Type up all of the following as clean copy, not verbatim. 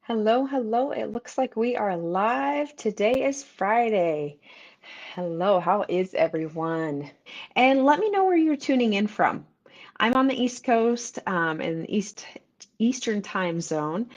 Hello, hello. It looks like we are live. Today is Friday. Hello, how is everyone? And let me know where you're tuning in from. I'm on the East Coast, in the Eastern time zone,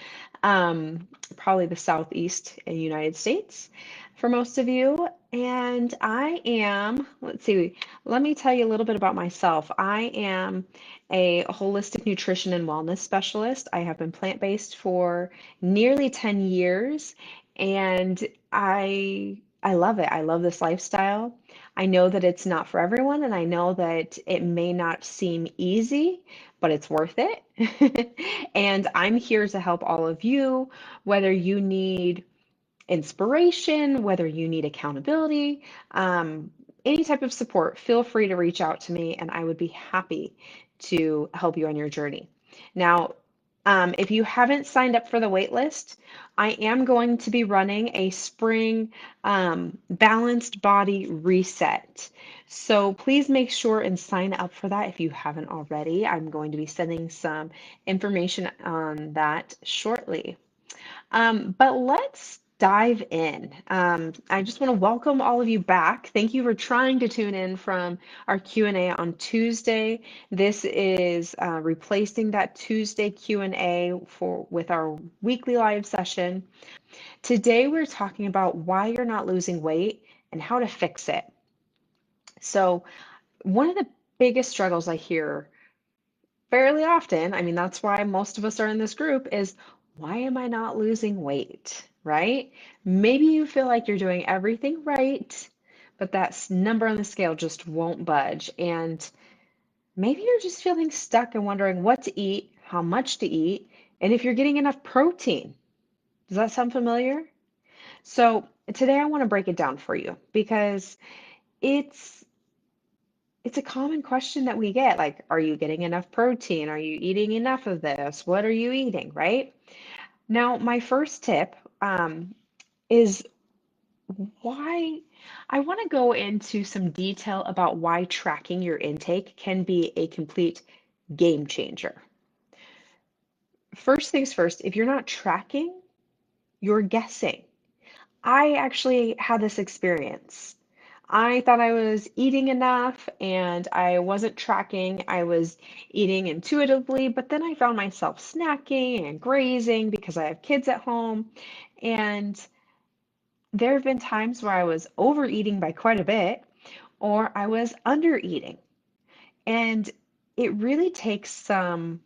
probably the Southeast United States for most of you. And I am, let's see, let me tell you a little bit about myself. I am a holistic nutrition and wellness specialist. I have been plant-based for nearly 10 years, and I love it. I love this lifestyle. I know that it's not for everyone, and I know that it may not seem easy, but it's worth it. And I'm here to help all of you, whether you need inspiration, whether you need accountability, any type of support, feel free to reach out to me, and I would be happy to help you on your journey. Now, if you haven't signed up for the wait list, I am going to be running a spring balanced body reset. So please make sure and sign up for that if you haven't already. I'm going to be sending some information on that shortly. But let's dive in. I just want to welcome all of you back. Thank you for trying to tune in from our Q&A on Tuesday. This is replacing that Tuesday Q&A for with our weekly live session. Today we're talking about why you're not losing weight and how to fix it. So one of the biggest struggles I hear fairly often, I mean, that's why most of us are in this group, is why am I not losing weight, right? Maybe you feel like you're doing everything right, but that number on the scale just won't budge. And maybe you're just feeling stuck and wondering what to eat, how much to eat, and if you're getting enough protein. Does that sound familiar? So today I want to break it down for you because it's it's a common question that we get, like, are you getting enough protein? Are you eating enough of this? What are you eating, right? Now, my first tip is why I want to go into some detail about why tracking your intake can be a complete game changer. First things first, if you're not tracking, you're guessing. I actually had this experience. I thought I was eating enough and I wasn't tracking. I was eating intuitively, but then I found myself snacking and grazing because I have kids at home. And there have been times where I was overeating by quite a bit or I was undereating. And it really takes some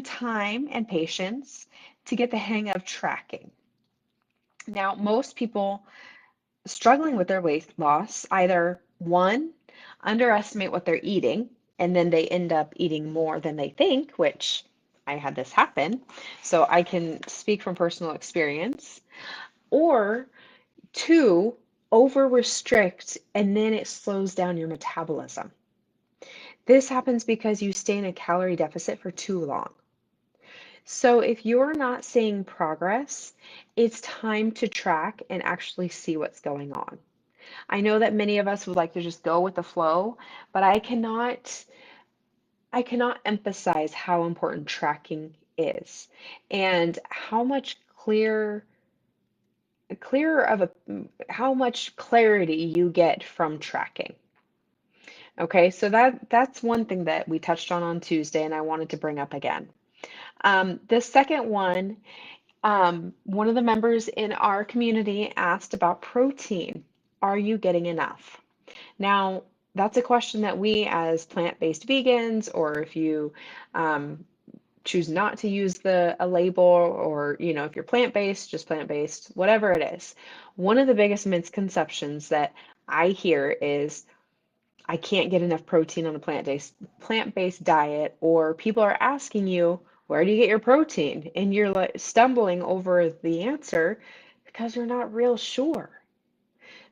time and patience to get the hang of tracking. Now, most people struggling with their weight loss either one, underestimate what they're eating, and then they end up eating more than they think, which I had this happen, so I can speak from personal experience, or two, over restrict and then it slows down your metabolism. This happens because you stay in a calorie deficit for too long. So if you're not seeing progress, it's time to track and actually see what's going on. I know that many of us would like to just go with the flow, but I cannot emphasize how important tracking is and how much clearer of a how much clarity you get from tracking. Okay, so that's one thing that we touched on Tuesday, and I wanted to bring up again. The second one of the members in our community asked about protein. Are you getting enough? Now, that's a question that we as plant-based vegans, or if you um, choose not to use a label, or if you're plant-based, just plant-based, whatever it is. One of the biggest misconceptions that I hear is I can't get enough protein on a plant-based diet, or people are asking you, where do you get your protein? And you're like stumbling over the answer because you're not real sure.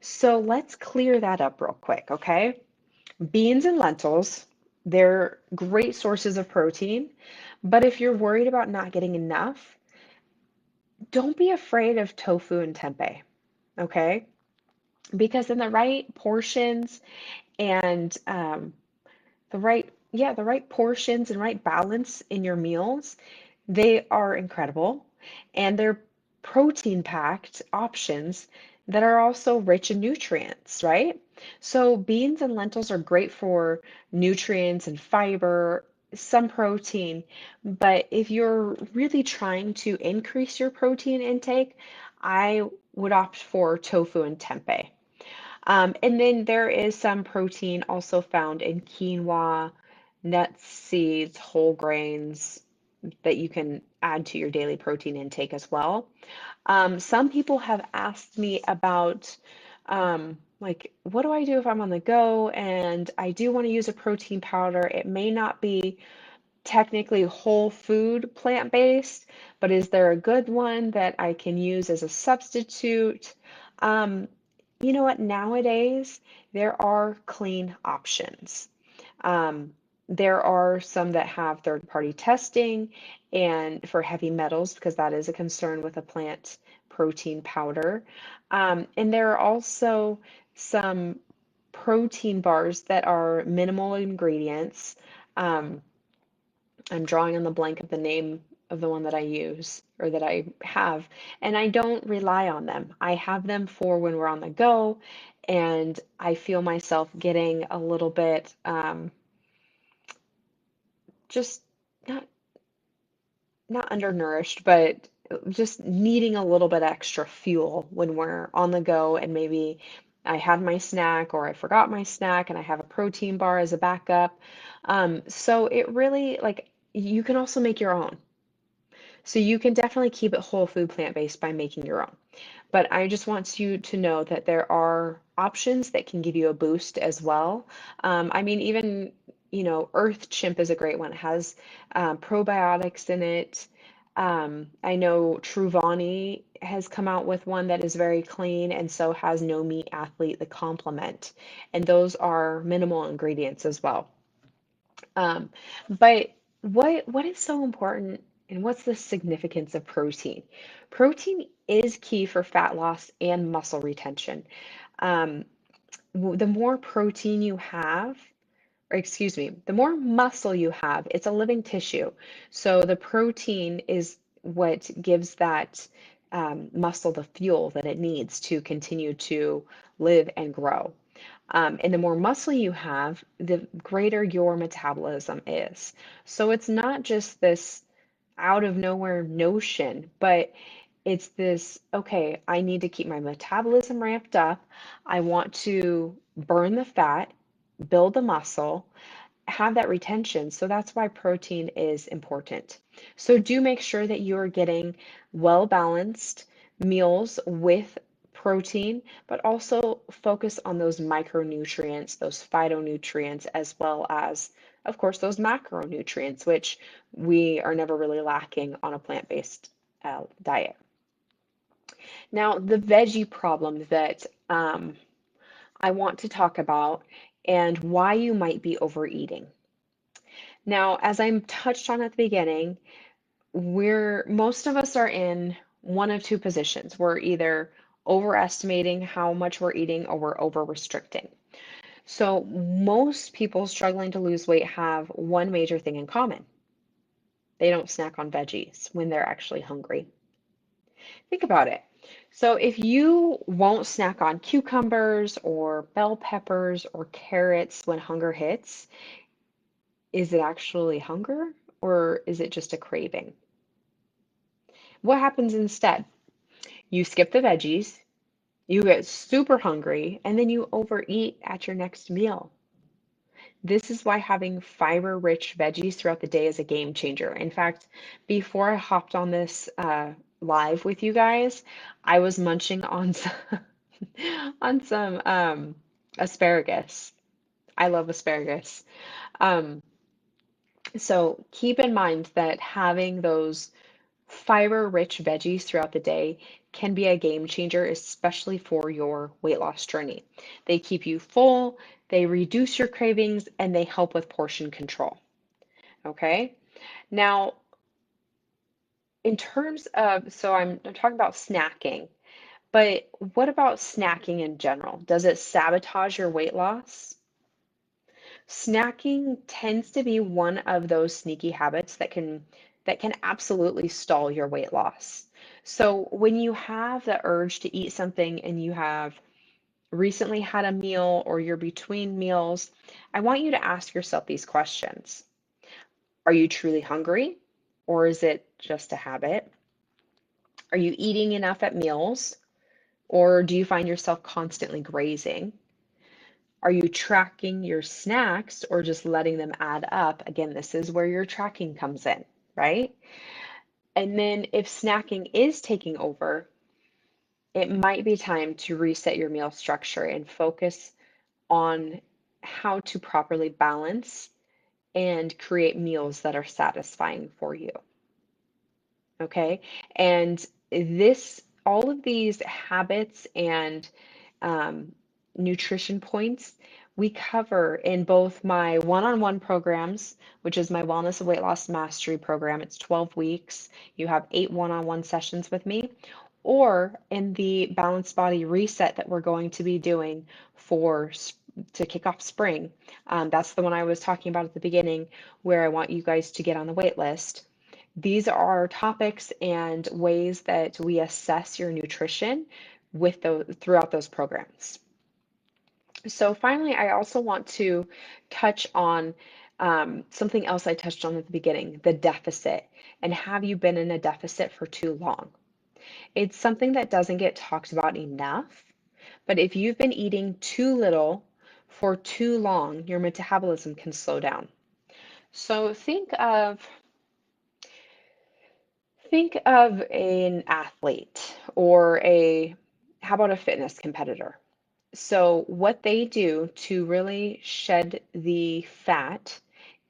So let's clear that up real quick, okay? Beans and lentils, they're great sources of protein, but if you're worried about not getting enough, don't be afraid of tofu and tempeh, okay? Because in the right portions and the right portions and right balance in your meals, they are incredible. and they're protein-packed options that are also rich in nutrients, right? So beans and lentils are great for nutrients and fiber, some protein, but if you're really trying to increase your protein intake, I would opt for tofu and tempeh. And then there is some protein also found in quinoa, nuts, seeds, whole grains that you can add to your daily protein intake as well. Some people have asked me about, like, what do I do if I'm on the go and I do want to use a protein powder? It may not be technically whole food plant-based, but is there a good one that I can use as a substitute? Um, you know what? Nowadays, there are clean options. Um, there are some that have third-party testing and for heavy metals, because that is a concern with a plant protein powder. And there are also some protein bars that are minimal ingredients. Um, I'm drawing on the blank of the name of the one that I use or that I have, and I don't rely on them. I have them for when we're on the go, and I feel myself getting a little bit just not not undernourished, but just needing a little bit extra fuel when we're on the go and maybe I had my snack or I forgot my snack and I have a protein bar as a backup. So it really like you can also make your own. So you can definitely keep it whole food plant-based by making your own. But I just want you to know that there are options that can give you a boost as well. I mean, even, Earth Chimp is a great one. It has probiotics in it. I know Truvani has come out with one that is very clean, and so has No Meat Athlete, the complement. And those are minimal ingredients as well. Um, but what is so important and what's the significance of protein? Protein is key for fat loss and muscle retention. Um, the more protein you have, or excuse me, the more muscle you have, it's a living tissue. So the protein is what gives that muscle the fuel that it needs to continue to live and grow. And the more muscle you have, the greater your metabolism is. So it's not just this out of nowhere notion, but it's this, okay, I need to keep my metabolism ramped up. I want to burn the fat, build the muscle, have that retention. So that's why protein is important. So do make sure that you are getting well balanced meals with protein, but also focus on those micronutrients, those phytonutrients, as well as, of course, those macronutrients, which we are never really lacking on a plant-based diet. Now, the veggie problem that I want to talk about and why you might be overeating. Now, as I touched on at the beginning, most of us are in one of two positions. We're either overestimating how much we're eating or we're over restricting. So most people struggling to lose weight have one major thing in common. They don't snack on veggies when they're actually hungry. Think about it. So if you won't snack on cucumbers or bell peppers or carrots when hunger hits, is it actually hunger or is it just a craving? What happens instead? You skip the veggies, you get super hungry, and then you overeat at your next meal. This is why having fiber-rich veggies throughout the day is a game changer. In fact, before I hopped on this live with you guys, I was munching on on some asparagus. I love asparagus. Um, so keep in mind that having those fiber-rich veggies throughout the day can be a game changer, especially for your weight loss journey. They keep you full, they reduce your cravings, and they help with portion control. Okay? Now, in terms of, so I'm talking about snacking, but what about snacking in general? Does it sabotage your weight loss? Snacking tends to be one of those sneaky habits that can that can absolutely stall your weight loss. So when you have the urge to eat something and you have recently had a meal or you're between meals, I want you to ask yourself these questions. Are you truly hungry, or is it just a habit? Are you eating enough at meals, or do you find yourself constantly grazing? Are you tracking your snacks or just letting them add up? Again, this is where your tracking comes in, right? And then if snacking is taking over, it might be time to reset your meal structure and focus on how to properly balance and create meals that are satisfying for you. Okay. And all of these habits and um, nutrition points we cover in both my one-on-one programs, which is my Wellness and Weight Loss Mastery program. It's 12 weeks. You have 8 one-on-one sessions with me, or in the Balanced Body Reset that we're going to be doing to kick off spring. That's the one I was talking about at the beginning, where I want you guys to get on the wait list. These are topics and ways that we assess your nutrition throughout those programs. So finally, I also want to touch on something else I touched on at the beginning, the deficit. And have you been in a deficit for too long? It's something that doesn't get talked about enough, but if you've been eating too little for too long, your metabolism can slow down. So think of an athlete or how about a fitness competitor? So what they do to really shed the fat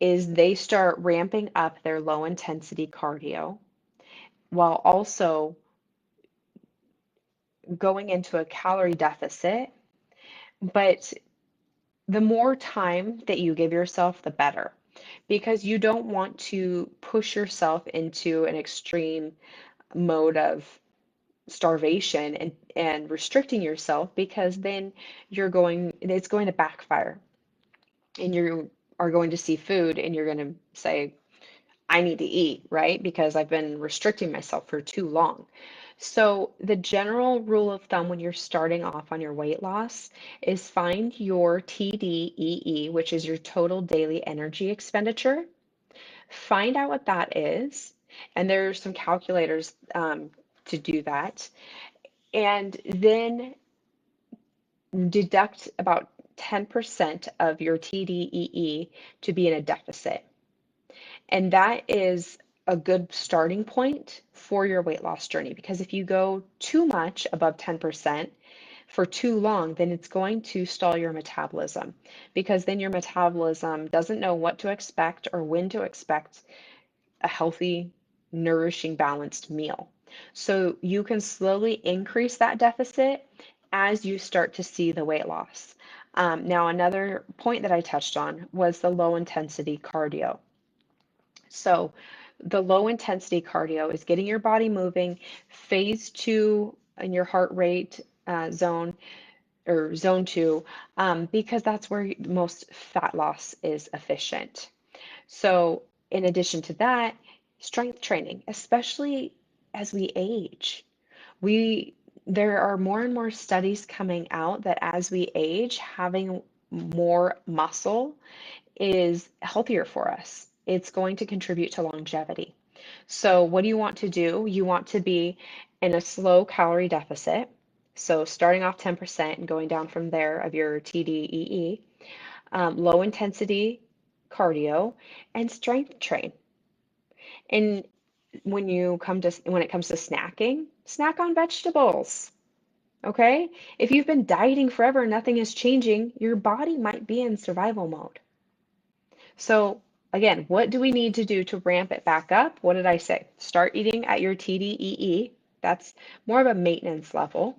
is they start ramping up their low intensity cardio while also going into a calorie deficit. But the more time that you give yourself, the better, because you don't want to push yourself into an extreme mode of starvation and restricting yourself, because then it's going to backfire, and you are going to see food and you're going to say, I need to eat, right? Because I've been restricting myself for too long. So the general rule of thumb when you're starting off on your weight loss is find your TDEE, which is your total daily energy expenditure. Find out what that is, and there's some calculators to do that. And then deduct about 10% of your TDEE to be in a deficit. And that is a good starting point for your weight loss journey, because if you go too much above 10% for too long, then it's going to stall your metabolism, because then your metabolism doesn't know what to expect or when to expect a healthy, nourishing, balanced meal. So you can slowly increase that deficit as you start to see the weight loss. Now, another point that I touched on was the low intensity cardio. So the low intensity cardio is getting your body moving, phase two in your heart rate zone, or zone two, because that's where most fat loss is efficient. So in addition to that, strength training, especially as we age, we there are more and more studies coming out that as we age, having more muscle is healthier for us. It's going to contribute to longevity. So, what do you want to do? You want to be in a slow calorie deficit. So, starting off 10% and going down from there of your TDEE, low intensity cardio, and strength train. And when it comes to snacking, snack on vegetables. Okay? If you've been dieting forever and nothing is changing, your body might be in survival mode. So again, what do we need to do to ramp it back up? What did I say? Start eating at your TDEE. That's more of a maintenance level.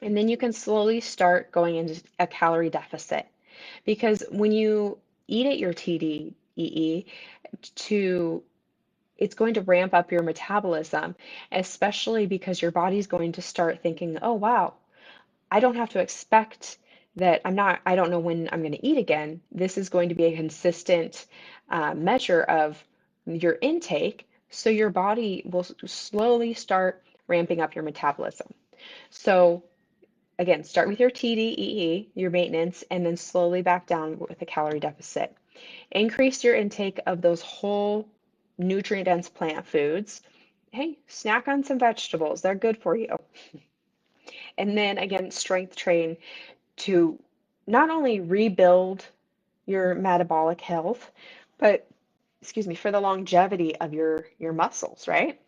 And then you can slowly start going into a calorie deficit. Because when you eat at your TDEE, to it's going to ramp up your metabolism, especially because your body's going to start thinking, oh, wow, I don't have to expect that I don't know when I'm going to eat again. This is going to be a consistent measure of your intake so your body will slowly start ramping up your metabolism. So again, start with your TDEE, your maintenance, and then slowly back down with a calorie deficit. Increase your intake of those whole nutrient-dense plant foods. Hey, snack on some vegetables. They're good for you. And then again, strength train to not only rebuild your metabolic health, but excuse me, for the longevity of your muscles, right?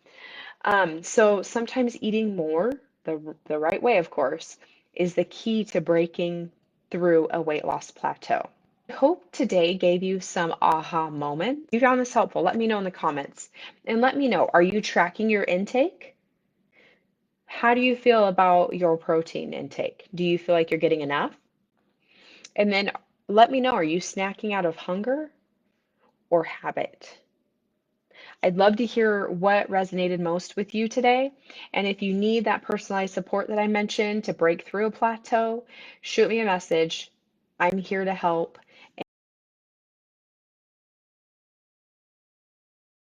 So sometimes eating more, the right way, of course, is the key to breaking through a weight loss plateau. I hope today gave you some aha moments. If you found this helpful, let me know in the comments. And let me know, are you tracking your intake? How do you feel about your protein intake? Do you feel like you're getting enough? And then let me know, are you snacking out of hunger or habit? I'd love to hear what resonated most with you today. And if you need that personalized support that I mentioned to break through a plateau, shoot me a message. I'm here to help.